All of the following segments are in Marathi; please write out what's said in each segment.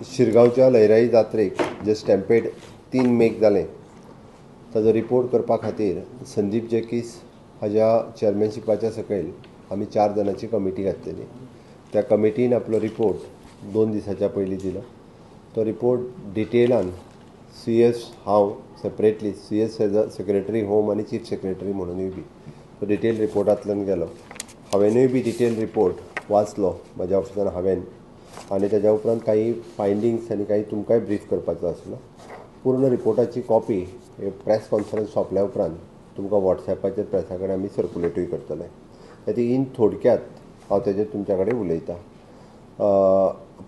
शिरगांवच्या लयराई जात्रेक जे स्टॅम्पेड 3 मेक जालें ताजो रिपोर्ट करपा खातीर संदीप जॅकीस हाज्या चेअरमॅनशिपाच्या सकयल आमी 4 जाणांची कमिटी घातलेली. त्या कमिटीन आपलो रिपोर्ट 2 दिसाच्या पयलीं दिलो. तो रिपोर्ट डिटेलान CS हांव सेपरेटली CS सेक्रेटरी होम आनी चीफ सेक्रेटरी म्हणूनय बी तो डिटेल रिपोर्टांतल्यान गेलो. हांवेनूय बी डिटेल रिपोर्ट वाचलो म्हाज्या ऑफिसान हांवेन, आनी तेज्या उपरांत काही फायंडिंग्स आनी काही तुमकांय ब्रीफ करपाचो आसलो. पूर्ण रिपोर्टाची कॉपी प्रेस कॉन्फरन्स सोंपल्या उपरांत तुमकां वॉट्सॅपाचेर प्रेसा कडेन आमी सर्कुलेटूय करतले. ती इन थोडक्यात हांव तेजेर तुमच्या कडेन उलयतां.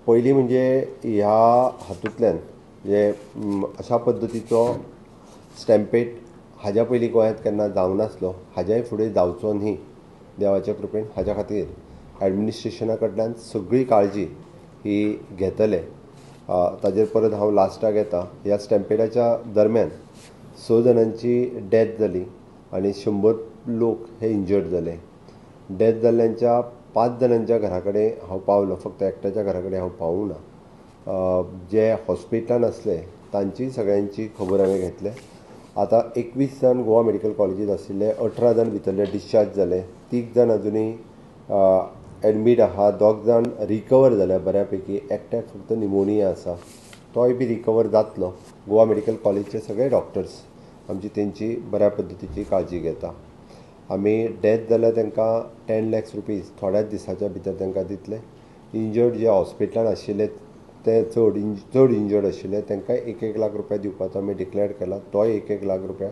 पयलीं म्हणजे ह्या हातूंतल्यान जे अशा पद्दतीचो स्टॅम्पेड हाज्या पयलीं गोंयांत केन्ना जावं नासलो, हाज्याय फुडें जावचो न्ही देवाच्या कृपेन. हाज्या खातीर एडमिनिस्ट्रेशना कडल्यान सगळी काळजी ही घेतले. ताजेर परत हांव लास्टाक येता. ह्या स्टॅम्पेडाच्या दरम्यान 6 जाणांची डेथ जाली आनी 100 लोक हे इंजर्ड जाले. डेथ जाल्ल्यांच्या 5 जाणांच्या घरा कडेन हांव पावलो, फक्त एकट्याच्या घरा कडेन हांव पावूंक ना. जे हॉस्पिटलान आसले तांची सगळ्यांची खबर हांवें घेतले. आतां 21 जाण गोवा मेडिकल कॉलेजींत आशिल्ले, 18 जाण भितरले डिस्चार्ज जाले, 30 जाण आजुनूय एडमीट आहा, 2 जाण रिकवर जाल्या बऱ्या पैकी. एकट्याक फक्त निमोनिया आसा, तोय बी रिकवर जातलो. गोवा मेडिकल कॉलेजचे सगळे डॉक्टर्स आमची तेंची बऱ्या पद्दतीची काळजी घेता. आमी डेथ जाल्यार तांकां 10 लाख रुपीज थोड्याच दिसाच्या भितर तांकां दितले. इंजर्ड जे हॉस्पिटलान आशिल्ले ते चड इंजर्ड आशिल्ले तांकां 1-1 लाख रुपया दिवपाचो आमी डिक्लेअर केला. तोय 1-1 लाख रुपया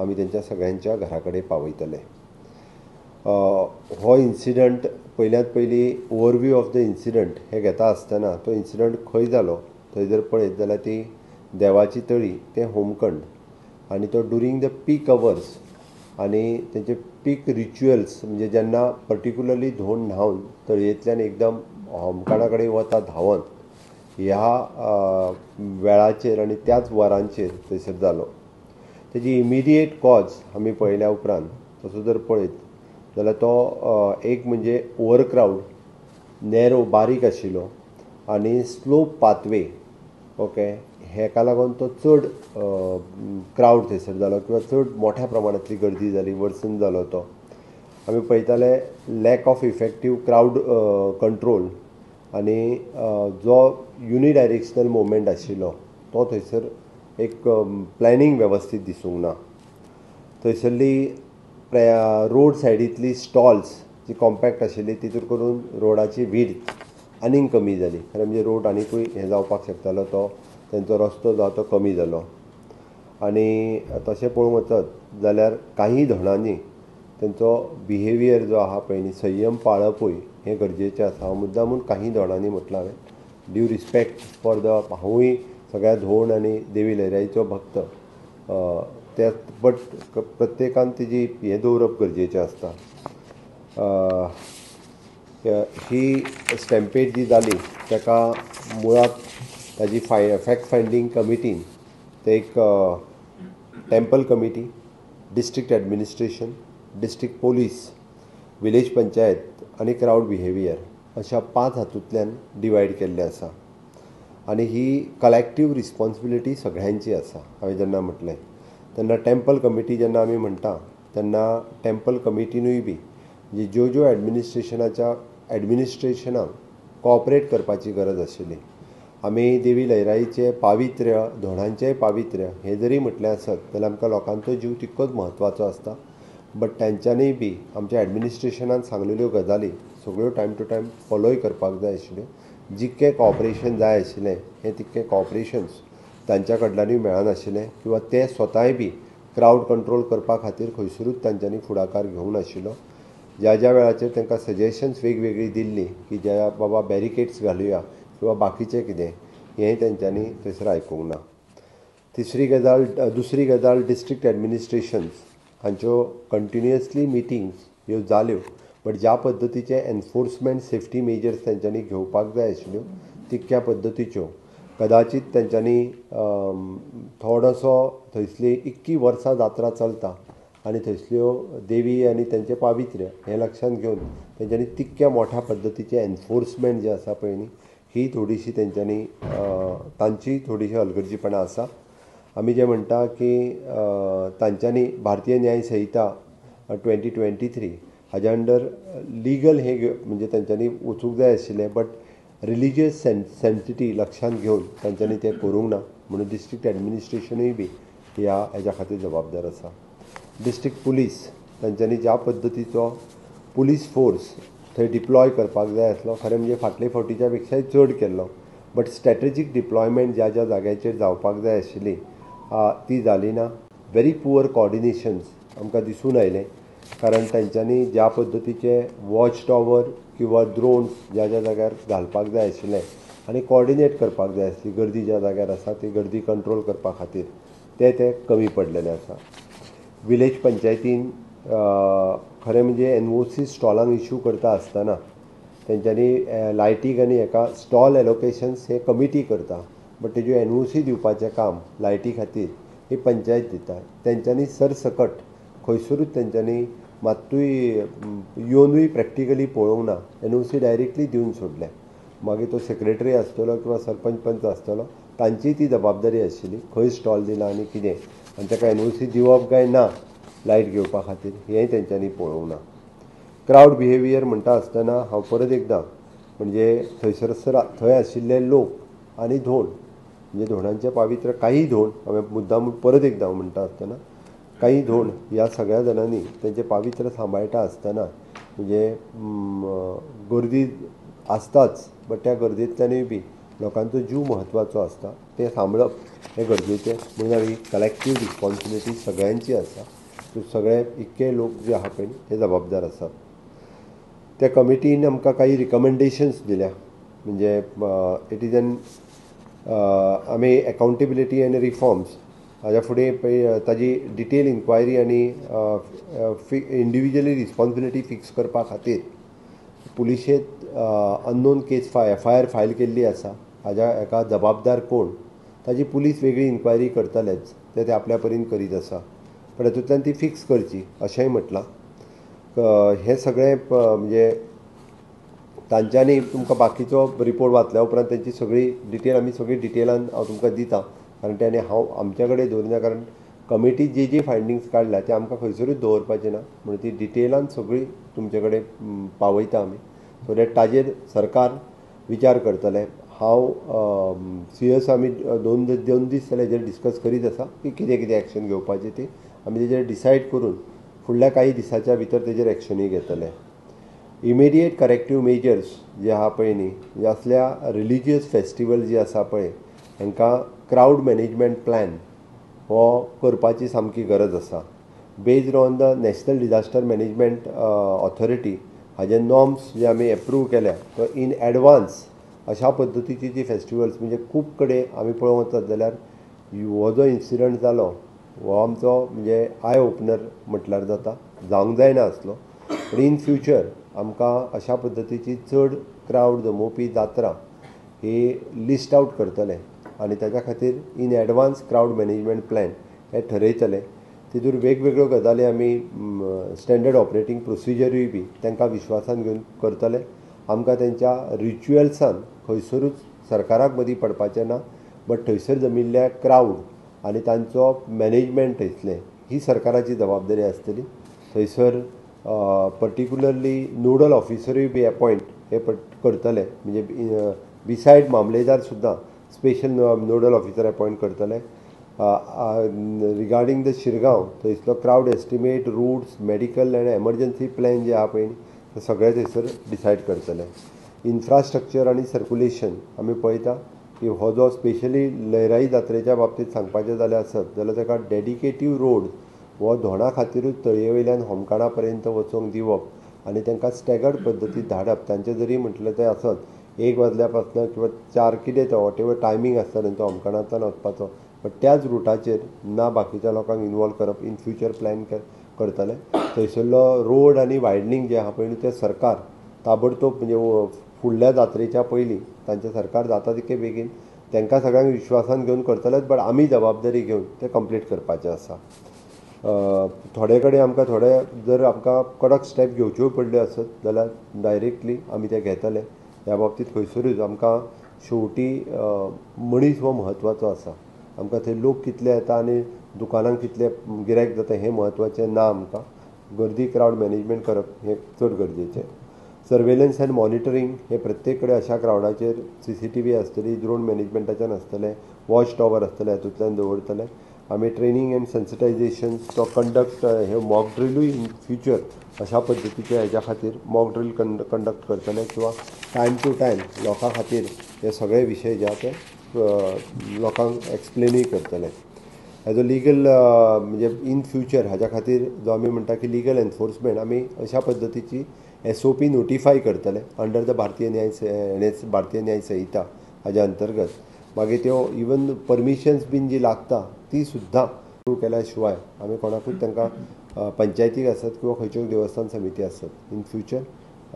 आमी तेंच्या सगळ्यांच्या घरा कडेन पावयतले. हो इन्सिडंट पयल्यांत पयलीं ओवरव्यू ऑफ द इन्सिडंट हे घेता आसतना तो इन्सिडंट खंय जालो थंय जर पळयत जाल्यार ती देवाची तळी ते होमखंड, आनी तो ड्युरींग द पीक अवर्स आनी तेंचे पीक रिच्युअल्स, म्हणजे जेन्ना पर्टिक्युलरली धोंड न्हांवन तळयेंतल्यान एकदम होमखंडा कडेन वता धांवन, ह्या वेळाचेर आनी त्याच वरांचेर थंयसर जालो. तेजी इमिडिएट कॉज आमी पळयल्या उपरांत तसो जर पळयत जाल्यार तो एक म्हणजे ओवर क्रावड, नॅरो बारीक आशिल्लो आनी स्लोप पाथवे. ओके, हेका लागून तो चड क्रावड थंयसर जालो किंवा चड मोठ्या प्रमाणांतली गर्दी जाली, वर्सन जालो तो. आमी पळयताले lack of effective crowd control आनी जो युनिडायरेक्शनल मुवमेंट आशिल्लो तो थंयसर एक प्लॅनिंग वेवस्थीत दिसूंक ना. थंयसरली रोड सायडींतली स्टॉल्स जी कॉम्पॅक्ट आशिल्ली तितून करून रोडाची विड्थ आनीक कमी जाली. खरें म्हणजे रोड आनिकूय हें जावपाक शकतालो, तो तेंचो रस्तो जो तो कमी जालो. आनी तशें पळोवंक वचत जाल्यार काही धडांनी तेंचो बिहेवियर जो आहा पळय न्ही, संयम पाळपूय हें गरजेचें आसा. हांव मुद्दामून काही धडांनी म्हटलां हांवें, ड्यू रिस्पेक्ट फॉर द हांवूय सगळ्या धोंड आनी देवी लयराईचो भक्त, त्या बट प्रत्येकान तेजी हें दवरप गरजेचें आसता. ही स्टॅम्पेड जी जाली ताका मुळात ताजी फॅक्ट फायंडींग कमिटीन ते एक temple committee, district administration, district police, village panchayat आनी क्रावड बिहेवियर अशा 5 हातूंतल्यान डिवायड केल्ले आसा. आनी ही कलेक्टीव रिस्पॉन्सिबिलिटी सगळ्यांची आसा. हांवें जेन्ना म्हटलें तेन्ना टेंपल कमिटी जेन्ना आमी म्हणटा तेन्ना टेंपल कमिटीनूय बी ज्यो एडमिनिस्ट्रेशनाक कॉपरेट करपाची गरज आशिल्ली. आमी देवी लयराईचें पावित्र्य, धोंडांचेंय पावित्र्य हें जरी म्हटलें आसत जाल्यार आमकां लोकांचो जीव तितकोच म्हत्वाचो आसता. बट तांच्यांनीय बी आमच्या एडमिनिस्ट्रेशनान सांगलेल्यो गजाली सगळ्यो टायम टू टायम फॉलोय करपाक जाय आशिल्ल्यो. जितकें कॉपरेशन जाय आशिल्लें हें तितकें कॉपरेशन्स तांच्या कडल्यानूय मेळनाशिल्लें, किंवा ते स्वताय बी क्रावड कंट्रोल करपा खातीर खंयसरूच तांच्यांनी फुडाकार घेवंक नाशिल्लो. ज्या वेळाचेर तांकां सजेशन्स वेगवेगळी दिल्ली की ज्या बाबा बॅरिकेड्स घालुया किंवा बाकीचें कितें, हेंय तेंच्यांनी थंयसर आयकूंक ना. दुसरी गजाल डिस्ट्रिक्ट एडमिनिस्ट्रेशन्स हांच्यो कंटिन्युअसली मिटिंग्स ह्यो जाल्यो, बट ज्या पद्दतीचे एनफोर्समेंट सेफ्टी मेजर्स तेंच्यांनी घेवपाक जाय आशिल्ल्यो तितक्या पद्दतीच्यो कदाचित तेंच्यांनी थोडोसो थंयसली इतकी वर्सां जात्रा चलता आनी थंयसल्यो देवी आनी तेंचें पावित्र्य हें लक्षांत घेवन तेंच्यांनी तितक्या मोठ्या पद्दतीचें एनफोर्समेंट जें आसा पळय न्ही, ही थोडीशी तेंच्यांनी तांची थोडीशी हलगर्जीपणां आसा. आमी जे म्हणटा की तांच्यांनी भारतीय न्याय संहिता 2023 हाज्या अंडर लिगल हे म्हणजे तांच्यांनी वचूंक जाय आशिल्लें, बट रिलिजियस सेन्सिटी लक्षांत घेवन तांच्यांनी तें करूंक ना. म्हणून डिस्ट्रिक्ट एडमिनिस्ट्रेशनूय बी हेज्या खातीर जबाबदार आसा. डिस्ट्रिक्ट पुलीस तांच्यांनी ज्या पद्दतीचो पुलीस फोर्स थंय डिप्लॉय करपाक जाय आसलो, खरें म्हणजे फाटले फावटीच्या पेक्षाय चड केल्लो, बट स्ट्रॅटेजीक डिप्लॉयमेंट ज्या ज्या जाग्याचेर जावपाक जाय आशिल्ली ती जाली ना. व्हेरी पुअर कॉर्डिनेशन्स आमकां दिसून आयलें, कारण तांच्यांनी ज्या पद्दतीचे वॉच टॉवर किंवा ड्रोन्स ज्या ज्या जाग्यार घालपाक जाय आशिल्ले आनी कॉर्डिनेट करपाक जाय आसली गर्दी ज्या जाग्यार आसा ती गर्दी कंट्रोल करपा खातीर ते कमी पडलेले आसा. विलेज पंचायतीन खरें म्हणजे NOC स्टॉलांक इश्यू करता आसतना तेंच्यांनी लायटीक आनी हेका स्टॉल एलोकेशन्स हे कमिटी करता, बट तेजे NOC दिवपाचें काम लायटी खातीर ही पंचायत दिता. तेंच्यांनी सरसकट खंयसरूच तेंच्यांनी मात्तूय येवनूय प्रॅक्टिकली पळोवंक ना. NOC डायरेक्टली दिवन सोडले. मागीर तो सेक्रेटरी आसतलो किंवा सरपंच पंच आसतलो तांची ती जबाबदारी आशिल्ली खंय स्टॉल दिला आनी कितें, आनी ताका NOC दिवप काय ना लायट घेवपा खातीर हेंय तेंच्यांनी पळोवंक ना. क्रावड बिहेवियर म्हणटा आसतना हांव परत एकदां म्हणजे थंय आशिल्ले लोक आनी धोंड म्हणजे धोंडांचें पावित्र काही धोंड हांवें मुद्दाम परत एकदां म्हणटा आसतना काही धोंड ह्या सगळ्या जाणांनी तेंचें पावित्र सांबाळटा आसतना म्हणजे गर्दी आसताच, बट त्या गर्देंतल्यानूय बी लोकांचो जीव म्हत्वाचो आसता, तें सांबाळप हें गरजेचें. म्हणून ही कलेक्टीव रिस्पॉन्सिबिलिटी सगळ्यांची आसा. सो सगळे इतके लोक जे आहा पळय ते जबाबदार आसात. त्या कमिटीन आमकां काही रिकमेंडेशन्स दिल्या, म्हणजे इट इज एन आमी एकावंटेबिलिटी आनी रिफॉर्म्स हाज्या फुडें ताजी डिटेल इन्क्वायरी आनी इंडिविज्युअली रिस्पॉन्सिबिलिटी फिक्स करपा खातीर पुलिशेंत अननोन केस FIR फायल केल्ली आसा. हाज्या हेका जबाबदार कोण ताजी पुलीस वेगळी इन्क्वायरी करतलेच, ते आपल्या परीन करीत आसा, पण हातूंतल्यान ती फिक्स करची अशेंय म्हटलां. हे सगळें म्हणजे तांच्यांनी तुमकां बाकीचो रिपोर्ट वाचल्या उपरांत तेंची सगळी डिटेल आमी सगळी डिटेलान हांव तुमकां दितां, कारण तेणे हांव आमच्या कडेन दवरिना, कारण कमिटी जी फायंडिंग्स काडल्या ते आमकां खंयसरूच दवरपाचें ना. म्हणून ती डिटेलान सगळी तुमचे कडेन पावयता आमी, सो दॅट ताजेर सरकार विचार करतले. हांव CS आमी दोन दीस जाले हेजेर डिस्कस करीत आसा की कितें कितें एक्शन घेवपाची ती आमी तेजेर डिसायड करून फुडल्या काही दिसाच्या भितर तेजेर एक्शनूय घेतले. इमिडिएट करेक्टीव मेजर्स जे आहा पळय न्ही, जे असल्या रिलिजियस फेस्टिवल जी आसा पळय हांकां क्रावड मॅनेजमेंट प्लॅन हो करपाची सामकी गरज आसा. Based on the national disaster management authority हाजे नॉर्म्स जे आमी एप्रूव केल्या, तो इन एडवान्स अशा पद्दतीची जी फेस्टिवल्स म्हणजे खूब कडेन आमी पळोवंक वचत जाल्यार हो जो इन्सिडंट जालो हो आमचो म्हणजे आय ओपनर म्हटल्यार जाता, जावंक जायना आसलो. पण इन फ्युचर आमकां अशा पद्दतीची चड क्रावड जमोवपी जात्रा ही लिस्ट आउट करतले आनी ताच्या खातीर in advance crowd management plan हे ठरयतले. तितूर वेगवेगळ्यो गजाली आमी स्टँडर्ड ऑपरेटींग प्रोसिजरूय बी तांकां विश्वासान घेवन करतले. आमकां तेंच्या रिच्युअल्सान खंयसरूच सरकाराक मदीं पडपाचें ना, बट थंयसर जमिल्ल्या क्रावड आनी तांचो मॅनेजमेंट थंयसलें ही सरकाराची जबाबदारी आसतली. थंयसर पर्टिक्युलरली नोडल ऑफिसरूय बी अपॉयंट हे करतले, म्हणजे बिसायड मामलेदार सुद्दां स्पेशल नोडल ऑफिसर अपॉयंट करतले. रिगार्डींग द शिरगांव थंयसलो क्रावड एस्टिमेट, रूट्स, मेडिकल आनी एमर्जन्सी प्लॅन जे आहा पळय ते सगळे थंयसर डिसायड करतले. इन्फ्रास्ट्रक्चर आनी सर्कुलेशन आमी पळयता की हो जो स्पेशली लयराई जात्रेच्या बाबतींत सांगपाचें जाल्यार आसत जाल्यार ताका डेडिकेटीव रोड हो धोंडा खातीरूच तळये वयल्यान होमकाणा पर्यंत वचोंक दिवप आनी तांकां स्टॅगर्ड पद्दतीन धाडप. तांचें जरी म्हटलें तें आसत 1 वजल्या पासून किंवा 4 कितें तो वॉटेवर टायमींग आसता तांचो होमकाणांतल्यान वचपाचो, बट त्याच रुटाचेर ना बाकीच्या लोकांक इनवॉल्व करप. इन फ्युचर प्लॅन करतले. थंयसरलो रोड आनी वायडनींग जे आहा पळय तें सरकार ताबडतोब म्हणजे फुडल्या जात्रेच्या पयलीं तांचें सरकार जाता तितके बेगीन तांकां सगळ्यांक विश्वासान घेवन करतलेच, बट आमी जबाबदारी घेवन तें कंप्लीट करपाचें आसा. थोडे कडेन आमकां जर आमकां कडक स्टेप घेवच्यो पडल्यो आसत जाल्यार डायरेक्टली आमी ते घेतले. ह्या बाबतींत खंयसरूच आमकां शेवटी मनीस हो म्हत्वाचो आसा. आमकां थंय लोक कितले येता आनी दुकानांक कितले गिरायक जाता हें म्हत्वाचें ना. आमकां गर्दी क्रावड मॅनेजमेंट करप हें चड गरजेचें. सर्वेलन्स एंड मॉनिटरींग हे प्रत्येक कडेन अशा क्रावडाचेर CCTV आसतली, ड्रोन मॅनेजमेंटाच्यान आसतलें, वॉच टॉवर आसतलें, हातूंतल्यान दवरतले. आमी ट्रेनींग एंड सेन्सिटायजेशन तो कंडक्ट हे मॉक ड्रिलूय इन फ्युचर अशा पद्दतीचे हेच्या खातीर मॉक ड्रील कंडक्ट करतले किंवा टायम टू टायम लोकां खातीर हे सगळे विशय जे ते लोकांक एक्सप्लेनूय करतले. एज अ लिगल म्हणजे इन फ्युचर हाच्या खातीर जो आमी म्हणटा की लिगल एनफोर्समेंट आमी अशा पद्दतीची SOP नोटिफाय करतले अंडर द भारतीय न्याय संहिता हाज्या अंतर्गत. मागीर त्यो इवन परमिशन्स बीन जी लागता ती सुद्दां केल्या शिवाय आमी कोणाकूच तांकां पंचायतीक आसत किंवा खंयच्यो देवस्थान समिती आसत इन फ्युचर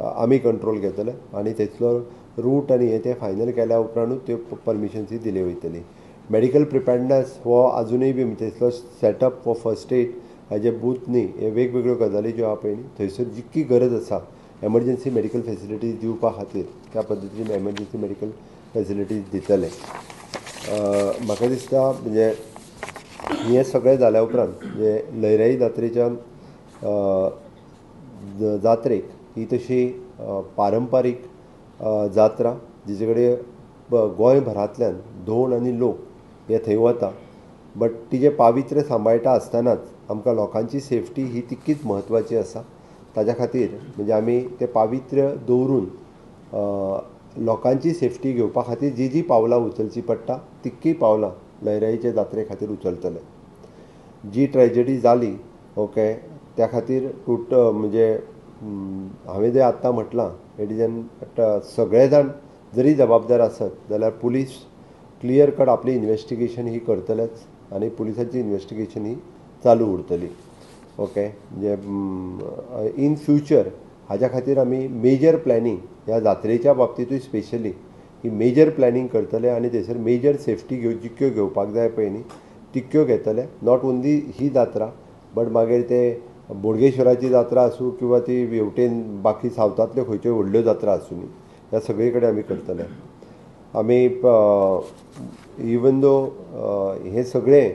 आमी कंट्रोल घेतले आनी तेचलो रूट आनी हें तें फायनल केल्या उपरांतूच त्यो परमिशन्स दिल्यो वयतली. मेडिकल प्रिपेर्डनेस हो अजुनूय बी तेचलो सेटअप फॉर फर्स्ट एड हाजे बूथ न्ही हे वेगवेगळ्यो गजाली ज्यो आहा पळय न्ही थंयसर जितकी गरज आसा एमर्जन्सी मेडिकल फेसिलिटीज दिवपा खातीर त्या पद्दतीन एमर्जन्सी मेडिकल फेसिलिटीज दितले. म्हाका दिसता म्हणजे हें सगळें जाल्या उपरांत म्हणजे लयराई जात्रेच्या जात्रेक ही तशी पारंपारीक जात्रा जिचे कडेन गोंयभरांतल्यान धोंड आनी लोक हे थंय वता. बट तिजें पावित्र्य सांबाळटा आसतनाच आमकां लोकांची सेफ्टी ही तितकीच म्हत्वाची आसा. ताच्या खातीर म्हणजे आमी तें पावित्र्य दवरून लोकांची सेफ्टी घेवपा खातीर जी जी पावलां उचलची पडटा तितकी पावलां लयराईचे जात्रे खातीर उचलतले. जी ट्रेजेडी जाली ओके त्या खातीर म्हणजे हांवें जें आत्तां म्हटलां इट इज एन सगळे जाण जरी जबाबदार आसत जाल्यार पुलीस क्लियर कट आपली इन्वेस्टिगेशन ही करतलेच आनी पुलिसाची इन्वेस्टिगेशन ही चालू उरतली. ओके म्हणजे इन फ्युचर हाज्या खातीर आमी मेजर प्लॅनिंग ह्या जात्रेच्या बाबतींतूय स्पेशली ही मेजर प्लॅनिंग करतले आनी थंयसर मेजर सेफ्टी जितक्यो घेवपाक जाय पळय न्ही तितक्यो घेतले. Not only he Jatra but मागीर ते बोडगेश्वराची जात्रा आसूं किंवा ती हेवटेन बाकी सावथांतल्यो खंयच्यो व्हडल्यो जात्रा आसूं न्ही ह्या सगळे कडेन आमी करतले. आमी इवन दो हे सगळे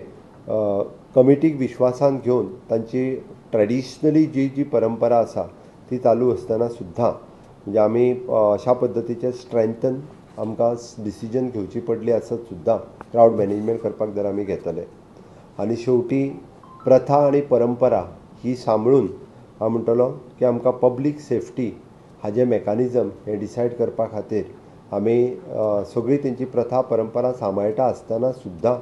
कमिटीक विश्वासान घेवन तांची ट्रेडिशनली जी जी परंपरा आसा ती चालू आसतना सुद्दां म्हणजे आमी अशा पद्दतीचे स्ट्रेंथन आमकां डिसिजन घेवची पडली आसत सुद्दां क्रावड मॅनेजमेंट करपाक जर आमी घेतले. आनी शेवटी प्रथा आनी परंपरा ही सांबाळून हांव म्हणटलो की आमकां पब्लीक सेफ्टी हाजें मेकानिजम हें डिसायड करपा खातीर आमी सगळी तेंची प्रथा परंपरा सांबाळटा आसतना सुद्दां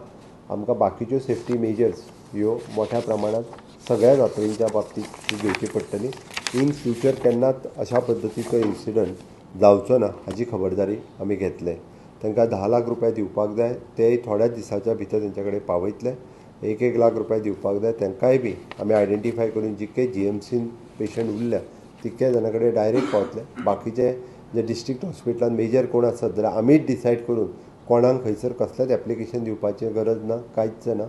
आमकां बाकीच्यो सेफ्टी मेजर्स ह्यो मोठ्या प्रमाणांत सगळ्या जात्रेच्या बाबतींत घेवची पडटली. इन फ्युचर केन्नाच अशा पद्दतीचो इन्सिडंट जावचो ना हाची खबरदारी आमी घेतले. तांकां 10 लाख रुपया दिवपाक जाय तेय थोड्याच दिसाच्या भितर तेंच्या कडेन पावयतले. 1-1 लाख रुपया दिवपाक जाय तांकांय बी आमी आयडेंटिफाय करून जितके GMCन पेशंट उरल्या तितके जाणां कडेन डायरेक्ट पावतले. बाकीचे जे डिस्ट्रिक्ट हॉस्पिटलांत मेजर कोण आसत जाल्यार आमीच डिसायड करून कोणाक खंयसर कसलेंच एप्लिकेशन दिवपाची गरज ना कांयच ना.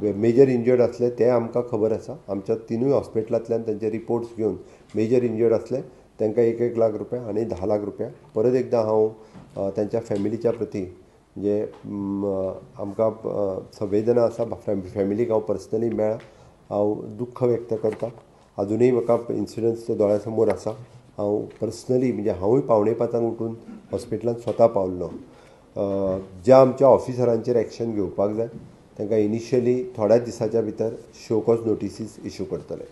मेजर इंजर्ड आसले ते आमकां खबर आसा. आमच्या 3 हॉस्पिटलांतल्यान तांचे रिपोर्ट्स घेवन मेजर इंजर्ड आसले तांकां 1-1 लाख रुपया आनी 10 लाख रुपया. परत एकदां हांव तांच्या फॅमिलीच्या प्रती म्हणजे आमकां संवेदना आसा फॅमिलीक हांव पर्सनली मेळ्ळा हांव दुख्ख व्यक्त करतां. अजुनूय म्हाका इन्सिडंट्स दोळ्या समोर आसा. हांव पर्सनली म्हणजे हांवूय 5:45 उठून हॉस्पिटलांत स्वता पावल्लो. ज्या आमच्या ऑफिसरांचेर एक्शन घेवपाक जाय तांकां इनिशियली थोड्याच दिसाच्या भितर शो कॉज नोटिसीस इश्यू करतले.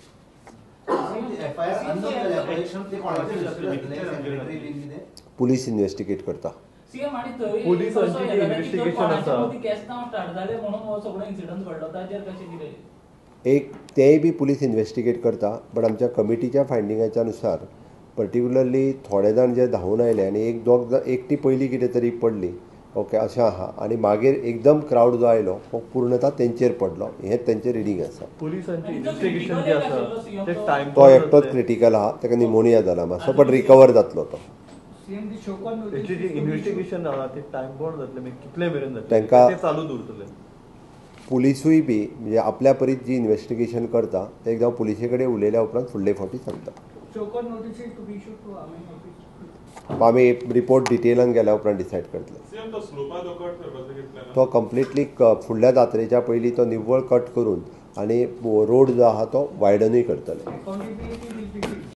पुलीस इन्वेस्टिगेट करता. एक तेय बी पुलीस इन्वेस्टिगेट करता बट आमच्या कमिटीच्या फायंडिंगाच्या नुसार पर्टिक्युलरली थोडे जाण जे धांवून आयले आनी एकटी पयली कितें तरी पडली ओके अशें आहा आनी मागीर एकदम क्रावड जो आयलो हो पूर्णता तेंचेर पडलो हें तेंचें रिडींग आसा. तो एकटोच क्रिटिकल आहा ताका निमोनिया जाला मातसो बट रिकवर जातलो तो. तांकां पुलिसूय बी म्हणजे आपल्या परीत जी इन्वेस्टिगेशन करता ते एकदां पुलिसे कडेन उलयल्या उपरांत फुडले फावटी सांगता. आमी रिपोर्ट डिटेलान गेल्या उपरांत डिसायड करतले. तो कंप्लिटली फुडल्या जात्रेच्या पयलीं तो निव्वळ कट करून आनी रोड जो आहा तो वायडनूय करतले.